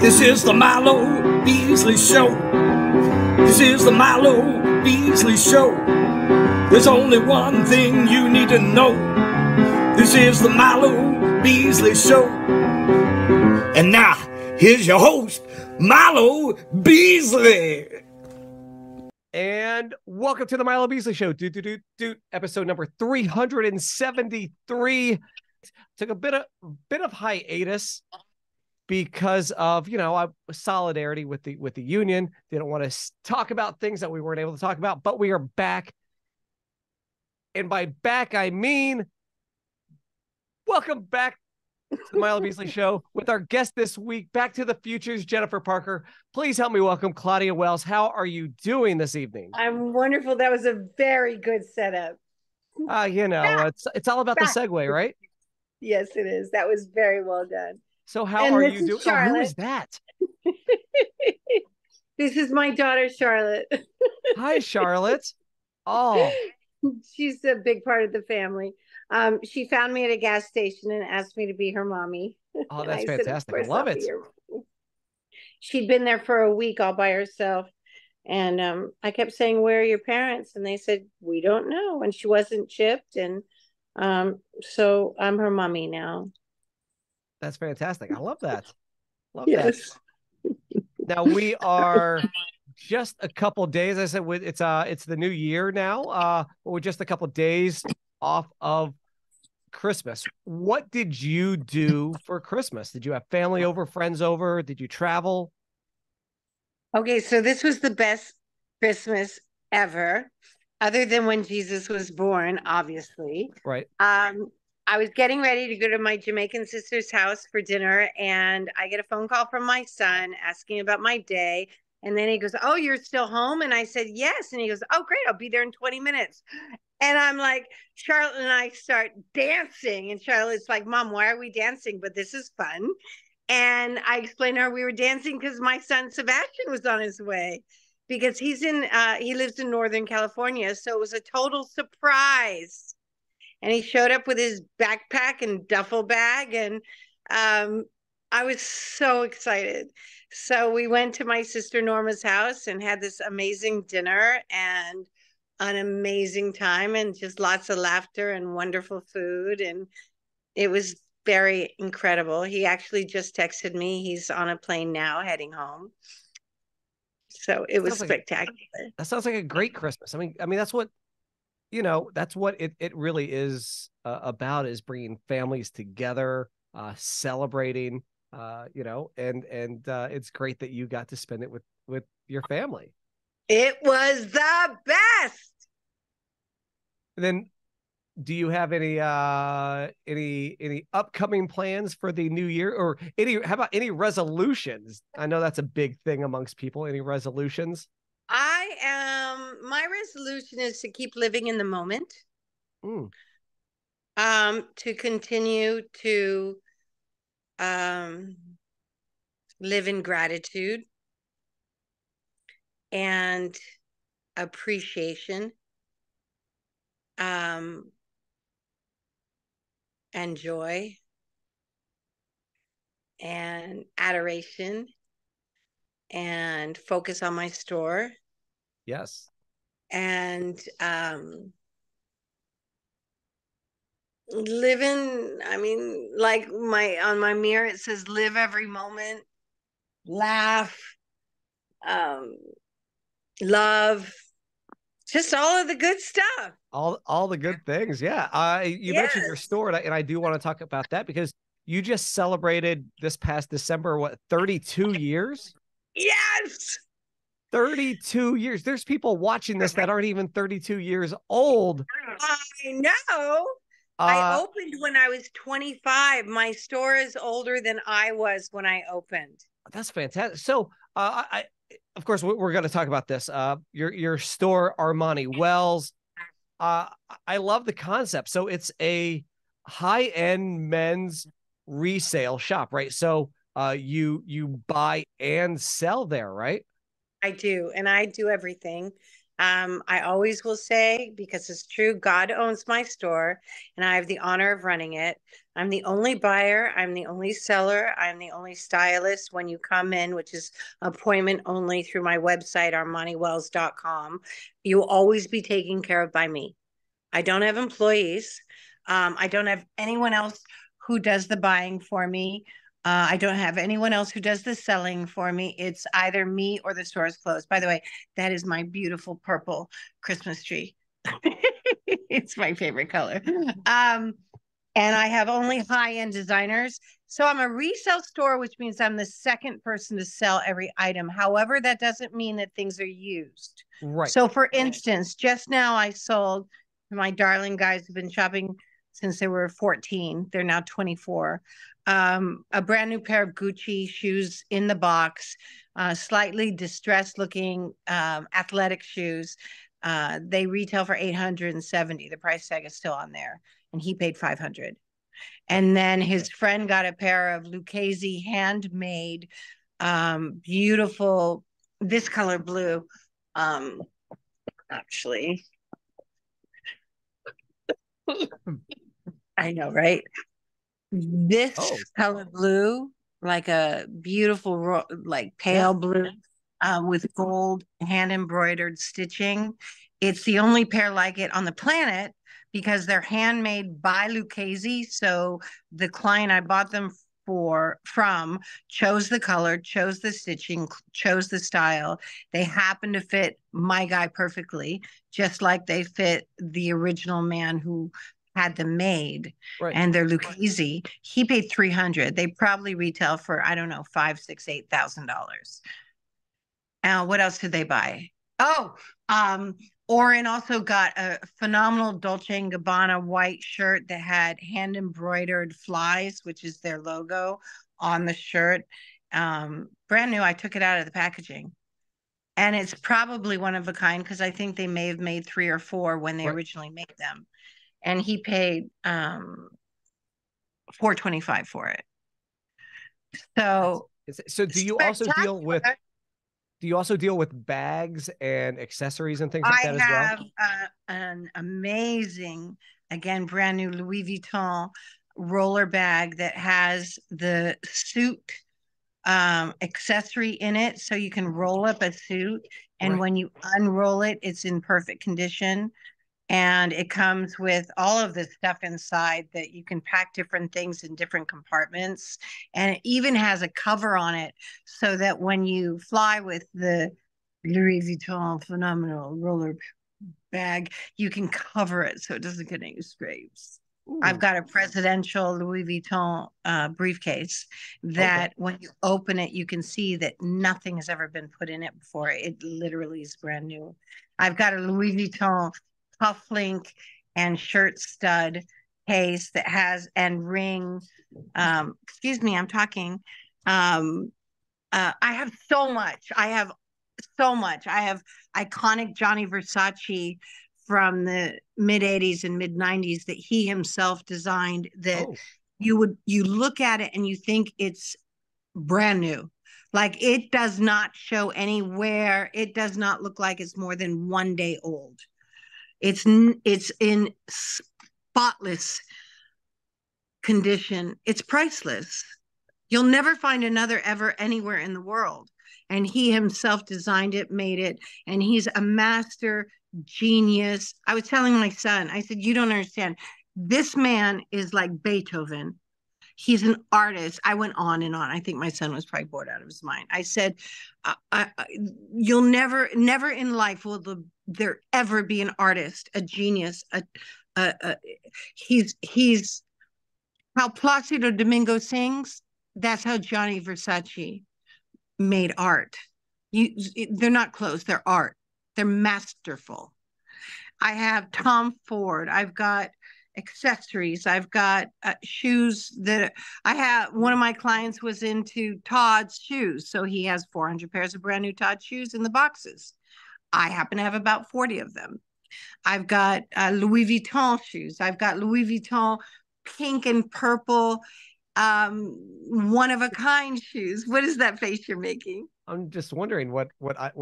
This is the Milo Beasley Show. This is the Milo Beasley Show. There's only one thing you need to know. This is the Milo Beasley Show. And now, here's your host, Milo Beasley. And welcome to the Milo Beasley Show. Episode number 373. Took a bit of hiatus because of, solidarity with the union. They don't want to talk about things that we weren't able to talk about, but we are back. And by back, I mean, welcome back to the Milo Beasley Show with our guest this week, Back to the Future's Jennifer Parker. Please help me welcome Claudia Wells. How are you doing this evening? I'm wonderful. That was a very good setup. It's all about the segue, right? Yes, it is. That was very well done. So how are you doing? Charlotte. Oh, who is that? This is my daughter, Charlotte. Hi, Charlotte. Oh, she's a big part of the family. She found me at a gas station and asked me to be her mommy. Oh, that's fantastic. I love it. She'd been there for a week all by herself. And I kept saying, "Where are your parents?" And they said, "We don't know." And she wasn't chipped. And so I'm her mommy now. That's fantastic. I love that. Yes. Now we are just a couple days. I said it's the new year now. We're just a couple days off of Christmas. What did you do for Christmas? Did you have family over, friends over? Did you travel? Okay, so this was the best Christmas ever, other than when Jesus was born, obviously. Right. I was getting ready to go to my Jamaican sister's house for dinner, and I get a phone call from my son asking about my day. And then he goes, "Oh, you're still home?" And I said, "Yes." And he goes, "Oh, great. I'll be there in 20 minutes. And I'm like, Charlotte and I start dancing. And Charlotte's like, "Mom, why are we dancing? But this is fun." And I explained to her we were dancing because my son Sebastian was on his way, because he lives in Northern California. So it was a total surprise. And he showed up with his backpack and duffel bag. And I was so excited. So we went to my sister Norma's house and had this amazing dinner and an amazing time and just lots of laughter and wonderful food. And it was very incredible. He actually just texted me. He's on a plane now heading home. So it was spectacular. That sounds like a great Christmas. I mean, that's what, that's what it really is about, is bringing families together, celebrating, and it's great that you got to spend it with your family. It was the best. And then, do you have any upcoming plans for the new year, or how about any resolutions? I know that's a big thing amongst people. Any resolutions? My resolution is to keep living in the moment. To continue to live in gratitude and appreciation, and joy and adoration, and focus on my store. Yes. And living, like on my mirror it says, live every moment, laugh, love, just all of the good stuff. All the good things. Yeah. You mentioned your store, and I do want to talk about that, because you just celebrated this past December, 32 years? Yes. 32 years. There's people watching this that aren't even 32 years old. I know. I opened when I was 25. My store is older than I was when I opened. That's fantastic. So, of course, we're going to talk about this. Your store, Armani Wells. I love the concept. So it's a high-end men's resale shop, right? So you buy and sell there, right? I do, and I do everything. I always will say, because it's true, God owns my store and I have the honor of running it. I'm the only buyer, I'm the only seller, I'm the only stylist when you come in, which is appointment only through my website, armaniwells.com. You will always be taken care of by me. I don't have employees. I don't have anyone else who does the buying for me. I don't have anyone else who does the selling for me. It's either me or the store is closed. By the way, that is my beautiful purple Christmas tree. It's my favorite color. And I have only high-end designers. So I'm a resale store, which means I'm the second person to sell every item. However, that doesn't mean that things are used. Right. So for instance, just now I sold, my darling guys have been shopping since they were 14. They're now 24. A brand new pair of Gucci shoes in the box, slightly distressed looking athletic shoes. They retail for $870. The price tag is still on there, and he paid $500. And then his friend got a pair of Lucchese handmade, beautiful, this color blue. Actually, I know, right? This color blue, like a beautiful, like pale blue, with gold hand embroidered stitching. It's the only pair like it on the planet because they're handmade by Lucchese. So the client I bought them from chose the color, chose the stitching, chose the style. They happen to fit my guy perfectly, just like they fit the original man who had them made. Right. And they're Lucchese. He paid $300. They probably retail for, I don't know, $5,000, $6,000, $8,000. What else did they buy? Orion also got a phenomenal Dolce & Gabbana white shirt that had hand embroidered flies, which is their logo on the shirt. Brand new. I took it out of the packaging. And it's probably one of a kind because I think they may have made 3 or 4 when they originally made them. And he paid $425 for it. So do you also deal with bags and accessories and things like that as well? I have an amazing, again, brand new Louis Vuitton roller bag that has the suit accessory in it, so you can roll up a suit, and when you unroll it, it's in perfect condition. And it comes with all of this stuff inside that you can pack different things in different compartments. And it even has a cover on it so that when you fly with the Louis Vuitton phenomenal roller bag, you can cover it so it doesn't get any scrapes. Ooh. I've got a presidential Louis Vuitton briefcase that when you open it, you can see that nothing has ever been put in it before. It literally is brand new. I've got a Louis Vuitton cufflink and shirt stud case that has, and ring. Excuse me, I'm talking. I have so much. I have iconic Gianni Versace from the mid 80s and mid 90s that he himself designed, that you look at it and you think it's brand new. Like, it does not show anywhere. It does not look like it's more than 1 day old. It's in spotless condition. It's priceless. You'll never find another ever anywhere in the world. And he himself designed it, made it, and he's a master genius. I was telling my son, I said, you don't understand. This man is like Beethoven. He's an artist. I went on and on. I think my son was probably bored out of his mind. I said, you'll never in life will there ever be an artist, a genius. He's how Placido Domingo sings. That's how Gianni Versace made art. They're not clothes, they're art. They're masterful. I have Tom Ford. I've got accessories. I've got shoes that I have. One of my clients was into Todd's shoes. So he has 400 pairs of brand new Todd shoes in the boxes. I happen to have about 40 of them. I've got Louis Vuitton shoes. I've got Louis Vuitton pink and purple, one of a kind shoes. What is that face you're making? I'm just wondering what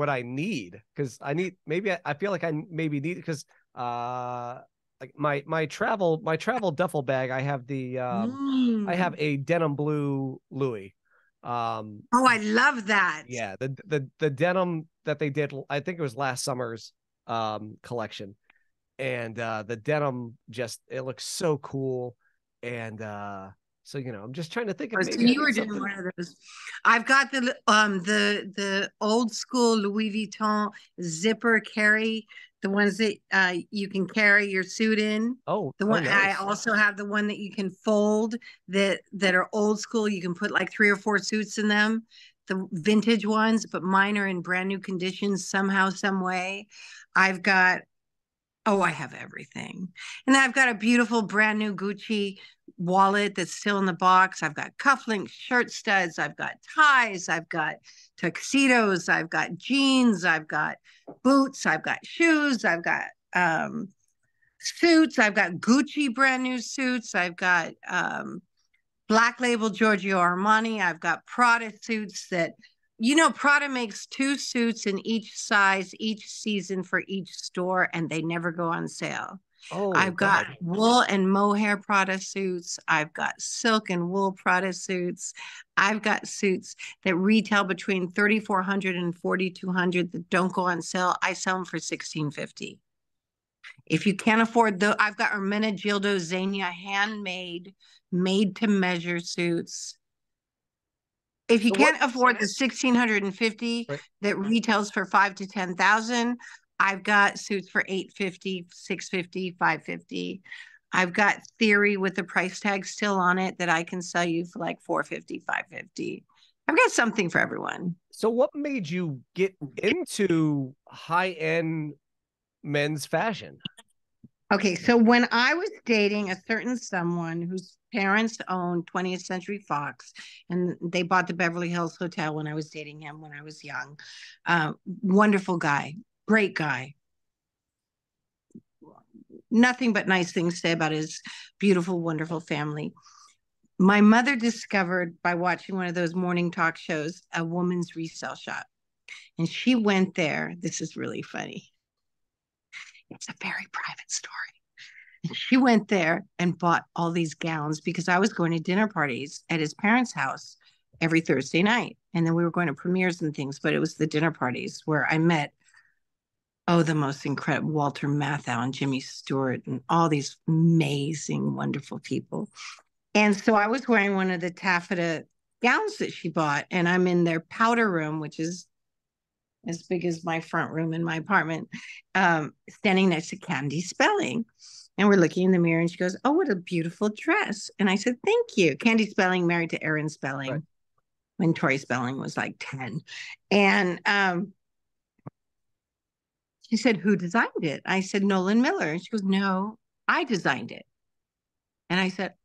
I need, because I need, maybe I feel like I maybe need, because like my travel duffel bag, I have the I have a denim blue Louis. Oh, I love that. Yeah, the denim that they did, I think it was last summer's collection. And the denim, just, it looks so cool. And so, you know, I'm just trying to think of So maybe you were doing one of those. I've got the old school Louis Vuitton zipper carry, the ones that you can carry your suit in. Oh, the one nice. I also have the one that you can fold, that are old school. You can put like 3 or 4 suits in them, the vintage ones, but mine are in brand new conditions somehow, some way. I've got, oh, I have everything. And then I've got a beautiful brand new Gucci wallet that's still in the box. I've got cufflinks, shirt studs, I've got ties, I've got tuxedos, I've got jeans, I've got boots, I've got shoes, I've got suits, I've got Gucci brand new suits, I've got Black Label Giorgio Armani, I've got Prada suits that, you know, Prada makes 2 suits in each size, each season for each store, and they never go on sale. Oh, I've got God. wool and mohair Prada suits. I've got silk and wool Prada suits. I've got suits that retail between $3,400 and $4,200 that don't go on sale. I sell them for $1,650. If you can't afford the, I've got Ermenegildo Zegna handmade, made to measure suits. If you can't afford the $1,650 Right. that retails for $5,000 to $10,000, I've got suits for $850, $650, $550. I've got Theory with the price tag still on it that I can sell you for like $450, $550. I've got something for everyone. So what made you get into high-end men's fashion? Okay, so when I was dating a certain someone whose parents owned 20th Century Fox, and they bought the Beverly Hills Hotel when I was dating him when I was young. Wonderful guy, great guy. Nothing but nice things to say about his beautiful, wonderful family. My mother discovered by watching one of those morning talk shows, a woman's resale shop. And she went there. This is really funny. It's a very private story. She went there and bought all these gowns because I was going to dinner parties at his parents' house every Thursday night. And then we were going to premieres and things, but it was the dinner parties where I met, oh, the most incredible Walter Matthau and Jimmy Stewart and all these amazing, wonderful people. And so I was wearing one of the taffeta gowns that she bought, and I'm in their powder room, which is as big as my front room in my apartment, standing next to Candy Spelling. And we're looking in the mirror and she goes, oh, what a beautiful dress. And I said, thank you. Candy Spelling married to Aaron Spelling, right, when Tori Spelling was like 10. And she said, who designed it? I said, Nolan Miller. And she goes, no, I designed it. And I said,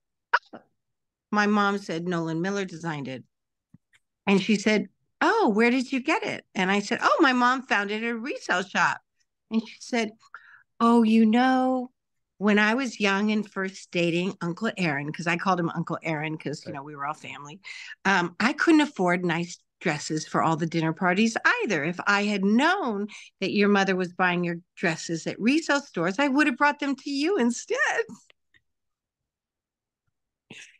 oh. My mom said, Nolan Miller designed it. And she said, oh, where did you get it? And I said, oh, my mom found it at a resale shop. And she said, oh, you know, when I was young and first dating Uncle Aaron, because I called him Uncle Aaron because, you know, we were all family, I couldn't afford nice dresses for all the dinner parties either. If I had known that your mother was buying your dresses at resale stores, I would have brought them to you instead.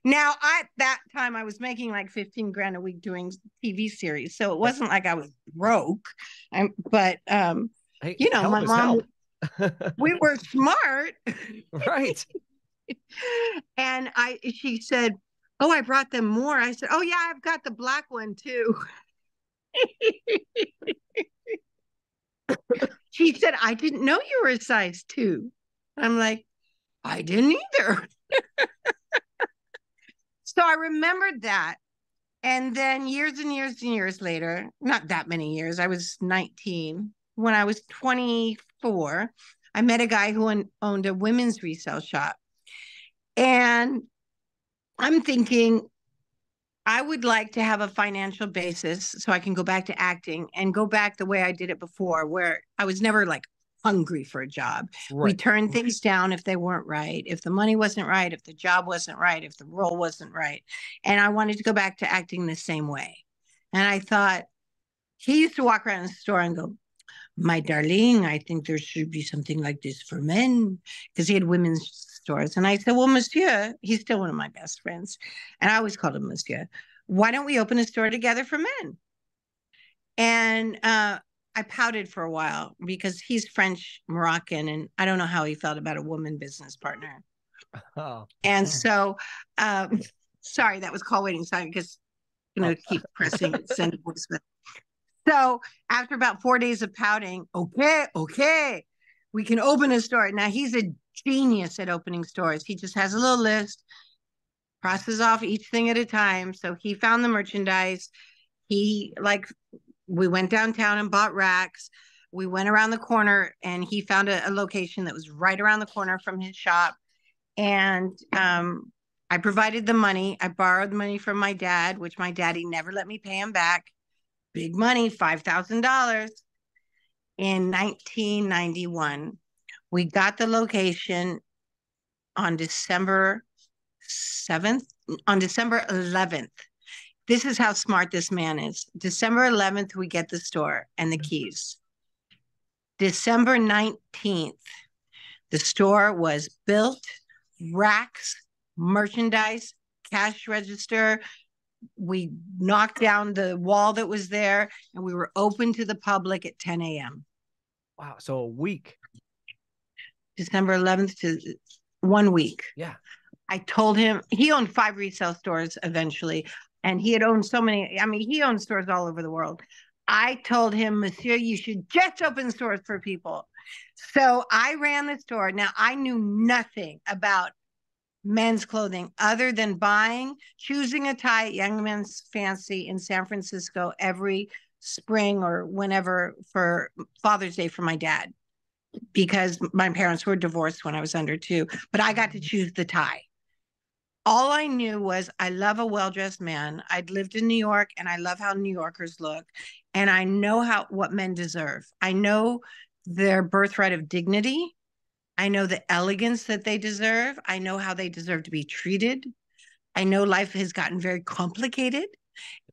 Now, at that time, I was making like 15 grand a week doing TV series. So it wasn't like I was broke. But, Hey, you know, my mom, we were smart. Right. And she said, oh, I brought them more. I said, oh, yeah, I've got the black one too. She said, I didn't know you were a size 2. I'm like, I didn't either. So I remembered that. And then years and years and years later, not that many years, I was 19. When I was 24, I met a guy who owned a women's resale shop. And I'm thinking, I would like to have a financial basis so I can go back to acting and go back the way I did it before, where I was never like hungry for a job. Right. We turned things down if they weren't right, if the money wasn't right, if the job wasn't right, if the role wasn't right. And I wanted to go back to acting the same way. And I thought, He used to walk around the store and go, my darling, I think there should be something like this for men, because he had women's stores. And I said, well, monsieur, he's still one of my best friends. And I always called him monsieur. Why don't we open a store together for men? And I pouted for a while because he's French Moroccan, and I don't know how he felt about a woman business partner. Oh. And so, sorry, that was call waiting sign because I'm going to keep pressing send voicemail. So after about 4 days of pouting, okay, we can open a store. Now he's a genius at opening stores. He just has a little list, crosses off each thing at a time. So he found the merchandise. We went downtown and bought racks. We went around the corner and he found a location that was right around the corner from his shop. And I provided the money. I borrowed money from my dad, which my daddy never let me pay him back. Big money, $5,000 in 1991. We got the location on December 7th, on December 11th. This is how smart this man is. December 11th, we get the store and the keys. December 19th, the store was built, racks, merchandise, cash register. We knocked down the wall that was there and we were open to the public at 10 a.m. Wow. So a week. December 11th to 1 week. Yeah. I told him he owned 5 resale stores eventually. And he had owned so many. I mean, he owned stores all over the world. I told him, monsieur, you should just open stores for people. So I ran the store. Now, I knew nothing about men's clothing other than choosing a tie at Young Men's Fancy in San Francisco every spring or whenever for Father's Day for my dad, because my parents were divorced when I was under 2, but I got to choose the tie. All I knew was I love a well-dressed man. I'd lived in New York and I love how New Yorkers look. And I know what men deserve. I know their birthright of dignity. I know the elegance that they deserve. I know how they deserve to be treated. I know life has gotten very complicated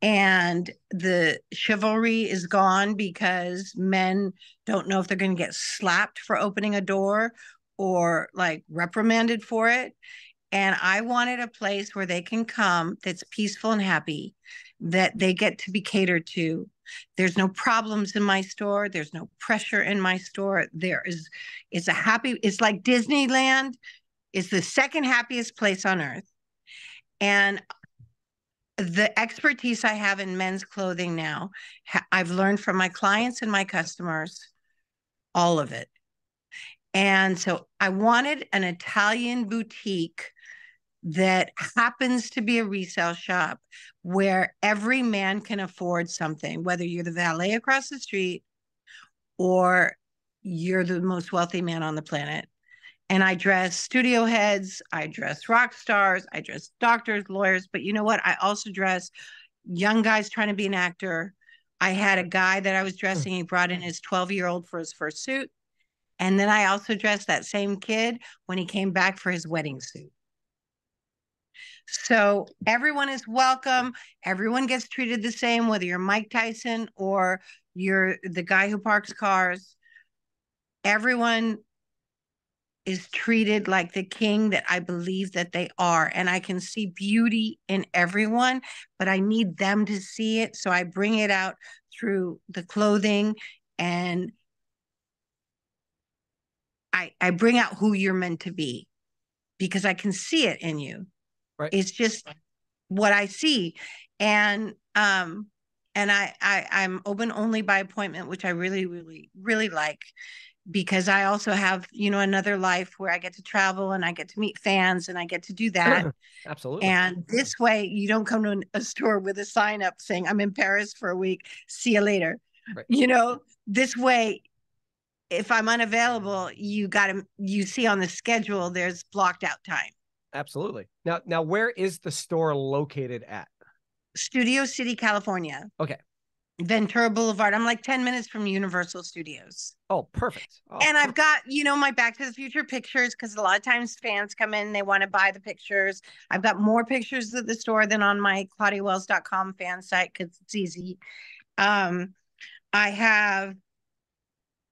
and the chivalry is gone because men don't know if they're going to get slapped for opening a door or like reprimanded for it. And I wanted a place where they can come that's peaceful and happy, that they get to be catered to. There's no problems in my store. There's no pressure in my store. It's like Disneyland is the second happiest place on earth. And the expertise I have in men's clothing now, I've learned from my clients and my customers, all of it. And so I wanted an Italian boutique that happens to be a resale shop where every man can afford something, whether you're the valet across the street or you're the most wealthy man on the planet. And I dress studio heads, I dress rock stars, I dress doctors, lawyers, but you know what? I also dress young guys trying to be an actor. I had a guy that I was dressing, he brought in his 12-year-old for his first suit. And then I also dressed that same kid when he came back for his wedding suit. So everyone is welcome. Everyone gets treated the same, whether you're Mike Tyson or you're the guy who parks cars. Everyone is treated like the king that I believe that they are. And I can see beauty in everyone, but I need them to see it. So I bring it out through the clothing, and I bring out who you're meant to be because I can see it in you. Right. It's just what I see. And I'm open only by appointment, which I really, really, really like, because I also have, another life where I get to travel and I get to meet fans and I get to do that. Absolutely. And this way you don't come to a store with a sign up saying, I'm in Paris for a week, see you later. Right. This way, if I'm unavailable, you see on the schedule, there's blocked out time. Absolutely. Now, where is the store located at? Studio City, California. Okay. Ventura Boulevard. I'm like 10 minutes from Universal Studios. Oh, perfect. Oh, and I've got, my Back to the Future pictures, because a lot of times fans come in and they want to buy the pictures. I've got more pictures of the store than on my ClaudiaWells.com fan site because it's easy. I have,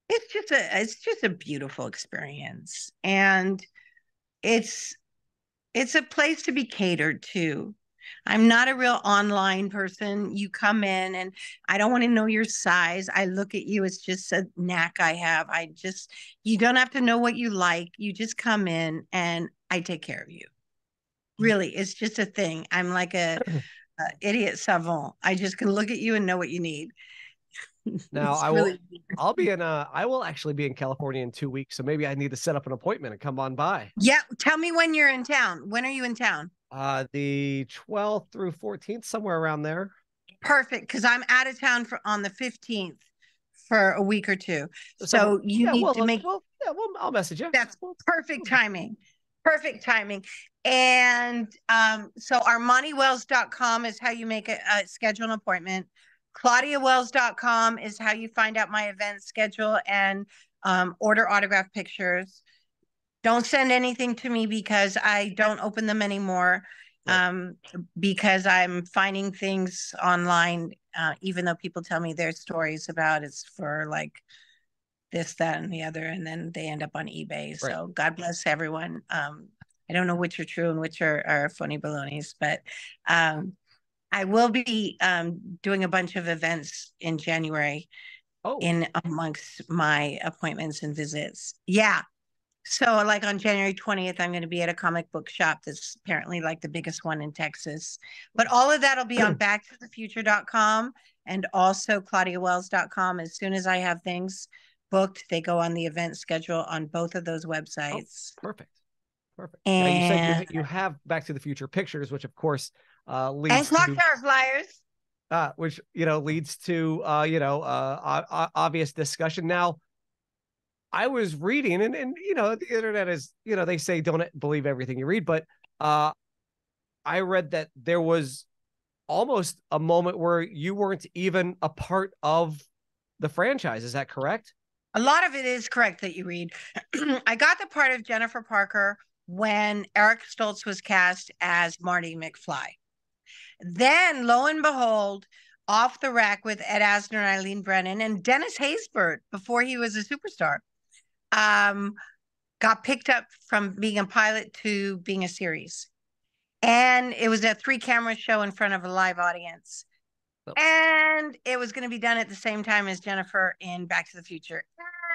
it's just a beautiful experience. And it's it's a place to be catered to. I'm not a real online person. You come in and I don't want to know your size. I look at you, it's just a knack I have. You don't have to know what you like. You just come in and I take care of you. Really, it's just a thing. I'm like a idiot savant. I just can look at you and know what you need. Now It's really I will actually be in California in 2 weeks. So maybe I need to set up an appointment and come on by. yeah. Tell me when you're in town. When are you in town? The 12th through 14th, somewhere around there. Perfect, because I'm out of town on the 15th for a week or two. So you need to make. Well, I'll message you. That's perfect timing. Perfect timing. And so ArmaniWells.com is how you make a schedule an appointment. ClaudiaWells.com is how you find out my event schedule and order autograph pictures. Don't send anything to me because I don't open them anymore. Right. Because I'm finding things online, even though people tell me their stories about it's for like this, that, and the other, and then they end up on eBay. Right. So God bless everyone. I don't know which are true and which are phony balonies, but I will be doing a bunch of events in January in amongst my appointments and visits. Yeah. So like on January 20th, I'm going to be at a comic book shop that's apparently like the biggest one in Texas. But all of that will be on backtothefuture.com and also claudiawells.com. As soon as I have things booked, they go on the event schedule on both of those websites. Oh, perfect. And you said you have Back to the Future pictures, which of course leads and clock tower flyers. Which leads to obvious discussion. Now, I was reading, and the internet is, they say don't believe everything you read, but I read that there was almost a moment where you weren't even a part of the franchise. Is that correct? A lot of it is correct that you read. I got the part of Jennifer Parker when Eric Stoltz was cast as Marty McFly. Then, lo and behold, Off the Rack with Ed Asner and Eileen Brennan and Dennis Haysbert, before he was a superstar, got picked up from being a pilot to being a series. And it was a 3-camera show in front of a live audience. Oh. And it was going to be done at the same time as Jennifer in Back to the Future.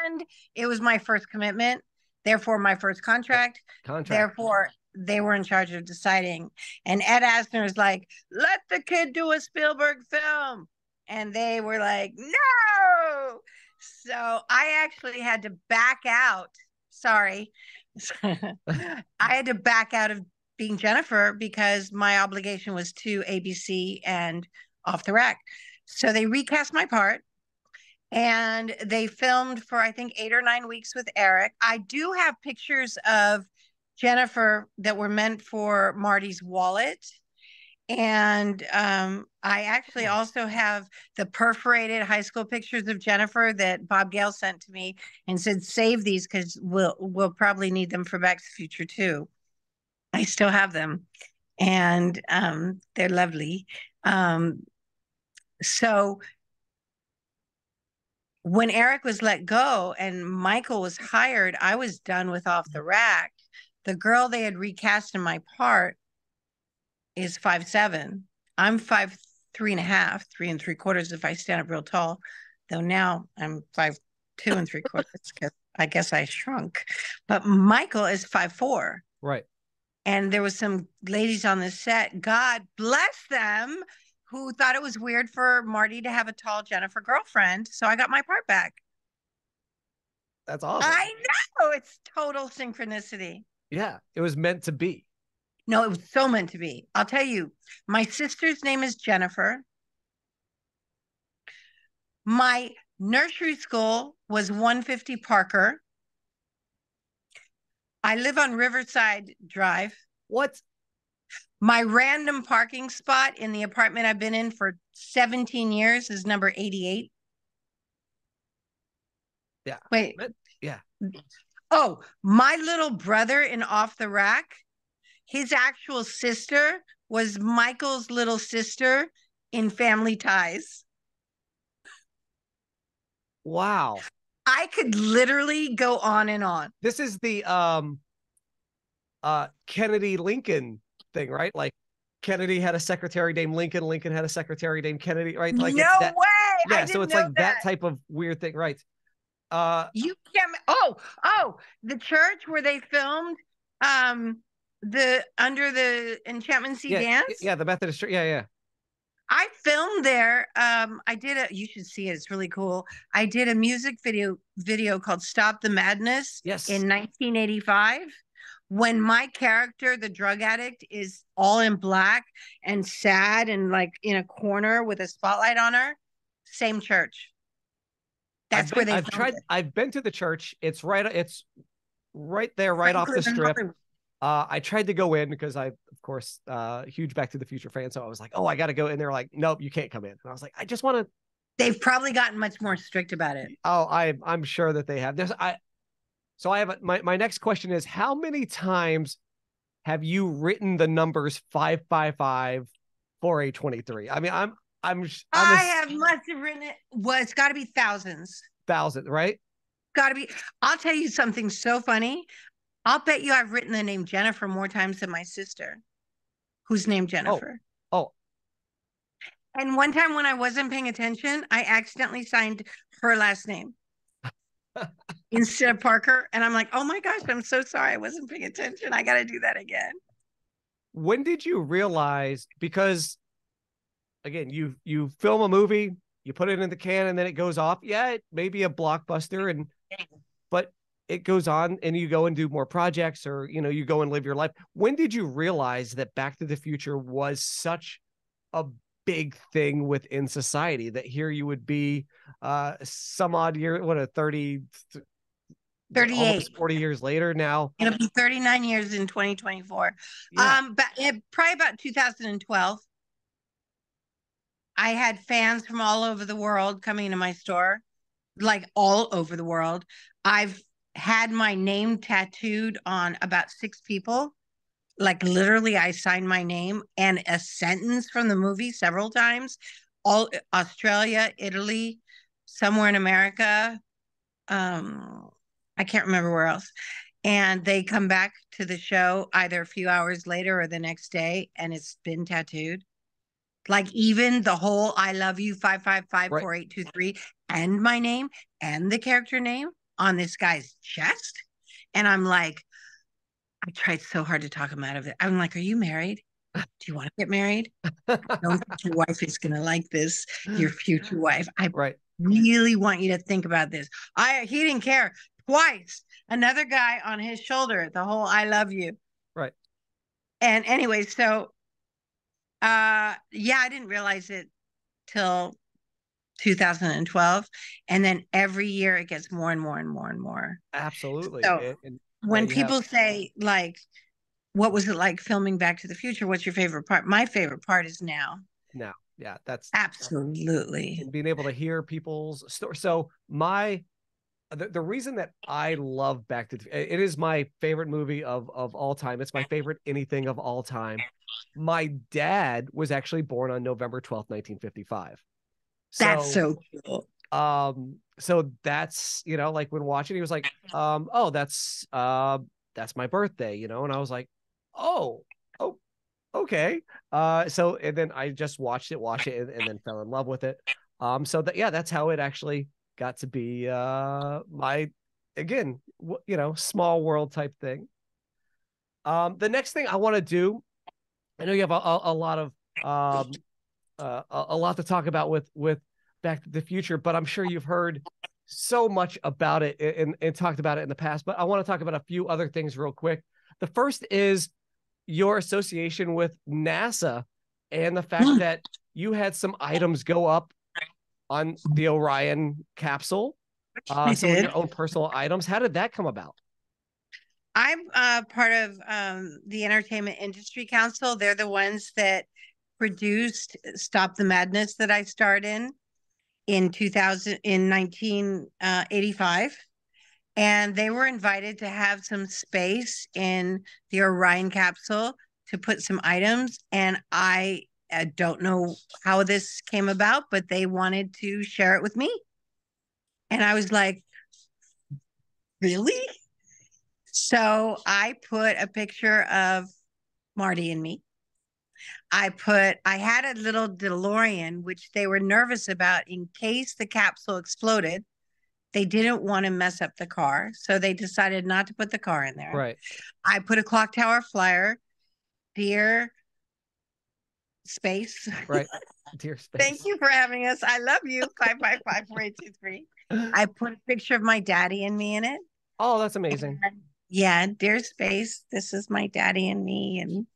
And it was my first commitment, therefore my first contract. Therefore, they were in charge of deciding. And Ed Asner is like, let the kid do a Spielberg film. And they were like, no. So I actually had to back out. Sorry. I had to back out of being Jennifer because my obligation was to ABC and Off the Rack. So they recast my part and they filmed for, I think, 8 or 9 weeks with Eric. I do have pictures of Jennifer that were meant for Marty's wallet. And I actually also have the perforated high school pictures of Jennifer that Bob Gale sent to me and said, save these because we'll probably need them for Back to the Future too. I still have them and they're lovely. So when Eric was let go and Michael was hired, I was done with Off the Rack. The girl they had recast in my part is 5'7". I'm 5'3.5", 3 3/4 if I stand up real tall. Though now I'm 5'2 3/4 because I guess I shrunk. But Michael is 5'4". Right. And there was some ladies on the set, God bless them, who thought it was weird for Marty to have a tall Jennifer girlfriend. So I got my part back. That's awesome. I know. It's total synchronicity. Yeah, it was meant to be. No, it was so meant to be. I'll tell you, my sister's name is Jennifer. My nursery school was 150 Parker. I live on Riverside Drive. What? My random parking spot in the apartment I've been in for 17 years is number 88. Yeah. Wait. Yeah. Oh, my little brother in Off the Rack, his actual sister was Michael's little sister in Family Ties. Wow. I could literally go on and on. This is the Kennedy Lincoln thing, right? Like Kennedy had a secretary named Lincoln, Lincoln had a secretary named Kennedy, right? Like No it's that, way. yeah, I so didn't it's know like that that. type of weird thing, right? You can't. Oh, the church where they filmed the Under the Enchantment Sea yeah, dance. yeah, the Methodist Church, yeah. I filmed there. I did you should see it. It's really cool. I did a music video called Stop the Madness Yes. in 1985. When my character, the drug addict, is all in black and sad and like in a corner with a spotlight on her, same church. That's where they I've filmed tried, it. I've been to the church. It's right there, right off the strip. I tried to go in because I, of course, huge Back to the Future fan. So I was like, oh, I got to go in there. Like, nope, you can't come in. And I was like, I just want to. They've probably gotten much more strict about it. Oh, I'm sure that they have. So I have my next question is, how many times have you written the numbers 555 4823? I mean, I must have written it. Well, it's got to be thousands. thousand, right? Got to be. I'll tell you something so funny. I'll bet you I've written the name Jennifer more times than my sister, who's named Jennifer. Oh. And one time when I wasn't paying attention, I accidentally signed her last name instead of Parker. And I'm like, oh my gosh, I'm so sorry. I wasn't paying attention. I got to do that again. When did you realize, because again, you film a movie, you put it in the can and then it goes off. Yeah, it may be a blockbuster, but it goes on and you go and do more projects, or, you go and live your life. When did you realize that Back to the Future was such a big thing within society, that here you would be some odd year, 38, almost 40 years later now? It'll be 39 years in 2024. Yeah. But probably about 2012. I had fans from all over the world coming to my store, like all over the world. I've had my name tattooed on about 6 people. Like literally, I signed my name and a sentence from the movie several times. All Australia, Italy, somewhere in America. I can't remember where else. And they come back to the show either a few hours later or the next day, and it's been tattooed. Like even the whole I love you 5554823 and my name and the character name on this guy's chest. And I'm like, I tried so hard to talk him out of it. I'm like, are you married? Do you want to get married? I don't think your wife is going to like this, your future wife. I really want you to think about this. He didn't care. Twice. Another guy on his shoulder, the whole I love you. Right. And anyway, so I didn't realize it till 2012. And then every year it gets more and more and more and more. Absolutely. So when people say, like, what was it like filming Back to the Future? What's your favorite part? My favorite part is now. Now. Yeah, that's absolutely. And being able to hear people's story. So the reason that I love Back to the, it is my favorite movie of all time. It's my favorite anything of all time. My dad was actually born on November 12th, 1955. That's so cool. So that's, like when watching, he was like, oh, that's my birthday, and I was like, oh, okay. So, and then I just watched it and then fell in love with it. So that's how it actually got to be my, again, small world type thing. The next thing I want to do, I know you have a lot of a lot to talk about with Back to the Future, but I'm sure you've heard so much about it and talked about it in the past. But I want to talk about a few other things real quick. The first is your association with NASA and the fact that you had some items go up on the Orion capsule, some of your own personal items. How did that come about? I'm part of the Entertainment Industry Council. They're the ones that produced Stop the Madness that I starred in 1985. And they were invited to have some space in the Orion capsule to put some items. And I don't know how this came about, but they wanted to share it with me. And I was like, really? So I put a picture of Marty and me. I had a little DeLorean, which they were nervous about in case the capsule exploded. They didn't want to mess up the car. So they decided not to put the car in there. Right. I put a clock tower flyer, dear space. Right. Dear space. Thank you for having us. I love you. 555-4823. I put a picture of my daddy and me in it. Oh, that's amazing. And, yeah, dear space. This is my daddy and me. And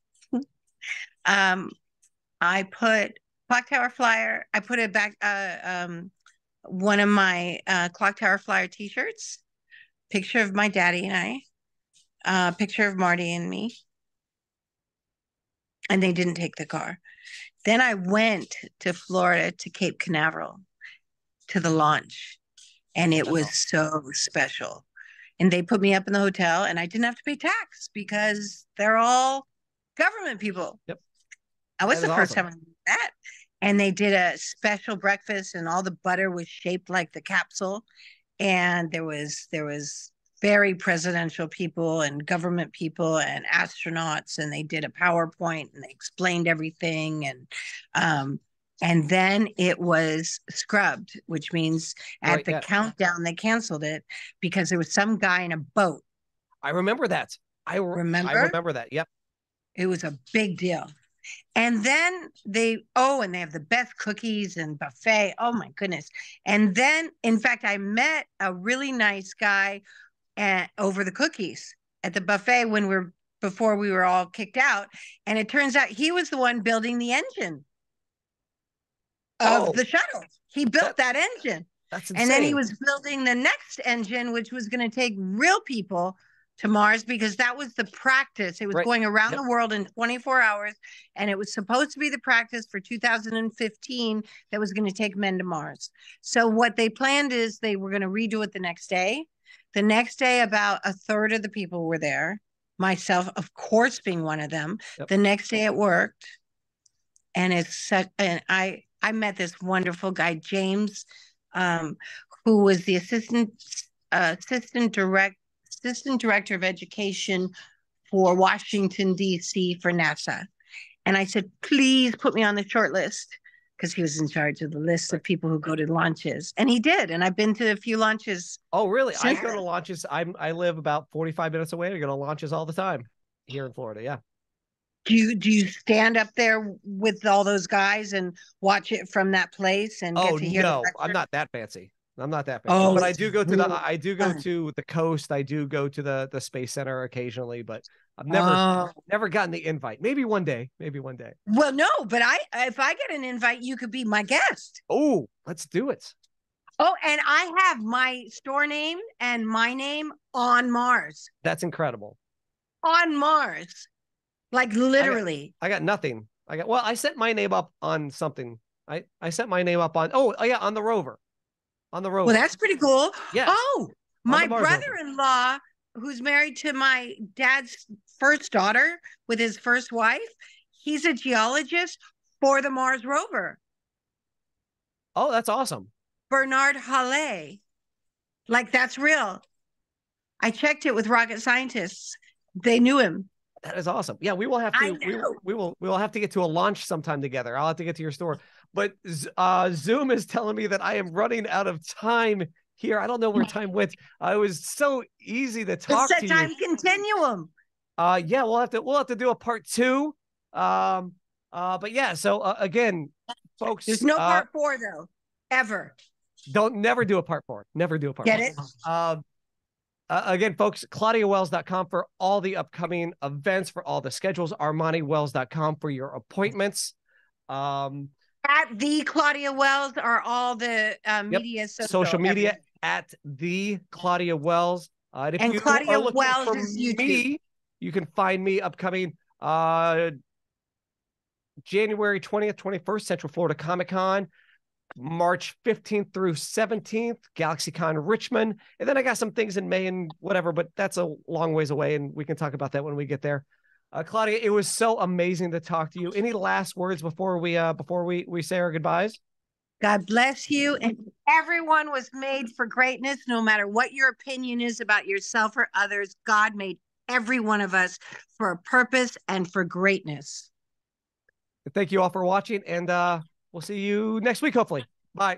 I put clock tower flyer. I put it back. One of my clock tower flyer T-shirts. Picture of my daddy and I. Picture of Marty and me. And they didn't take the car. Then I went to Florida to Cape Canaveral to the launch. And it was so special. And they put me up in the hotel and I didn't have to pay tax because they're all government people. Yep. That was the first awesome. time I did that. And they did a special breakfast and all the butter was shaped like the capsule. And there was very presidential people and government people and astronauts, and they did a PowerPoint and they explained everything. And then it was scrubbed, which means at the countdown, they canceled it because there was some guy in a boat. I remember that. I remember that. Yep. It was a big deal. And then they have the best cookies and buffet. Oh my goodness. And then, in fact, I met a really nice guy over the cookies at the buffet before we were all kicked out. And it turns out he was the one building the engine of the shuttle. He built that engine. That's insane. And then he was building the next engine, which was going to take real people to Mars, because that was the practice. It was going around the world in 24 hours. And it was supposed to be the practice for 2015 that was going to take men to Mars. So what they planned is they were going to redo it the next day. The next day, about a third of the people were there, myself, of course, being one of them. Yep. The next day it worked. And I met this wonderful guy, James, who was the assistant director of education for Washington, D.C. for NASA. And I said, please put me on the short list, because he was in charge of the list of people who go to launches. And he did. And I've been to a few launches. Oh, really? I go to launches. I live about 45 minutes away. I go to launches all the time here in Florida. Yeah. Do you stand up there with all those guys and watch it from that place and get to hear? No, I'm not that fancy. I'm not that fancy. But I do go to the coast. I do go to the Space Center occasionally, but I've never gotten the invite. Maybe one day. Well, no, but if I get an invite, you could be my guest. Oh, let's do it. Oh, and I have my store name and my name on Mars. That's incredible. On Mars. Like literally. I got nothing. I set my name up on something. I set my name up on on the rover. On the rover. Well, that's pretty cool. Yeah. Oh, my brother-in-law, who's married to my dad's first daughter with his first wife, he's a geologist for the Mars rover. Oh, that's awesome. Bernard Halle. Like, that's real. I checked it with rocket scientists. They knew him. That is awesome. Yeah, we will have to. We will have to get to a launch sometime together. I'll have to get to your store. But Zoom is telling me that I am running out of time here. I don't know where time went. It was so easy to talk to you. It's a time continuum. Yeah, we'll have to do a part 2. But yeah. So again, folks, there's no part 4 though. Ever. Never do a part 4. Never do a part 4. Get it? Again, folks, ClaudiaWells.com for all the upcoming events, for all the schedules, ArmaniWells.com for your appointments. At the Claudia Wells are all the media, social media, everything. At the Claudia Wells. And if you Claudia are looking Wells for is YouTube. me, you can find me upcoming January 20th, 21st, Central Florida Comic-Con. March 15th through 17th, GalaxyCon Richmond. And then I got some things in May and whatever, but that's a long ways away, and we can talk about that when we get there. Claudia, it was so amazing to talk to you. Any last words before we say our goodbyes? God bless you. And everyone was made for greatness, no matter what your opinion is about yourself or others. God made every one of us for a purpose and for greatness. Thank you all for watching, and we'll see you next week, hopefully. Bye.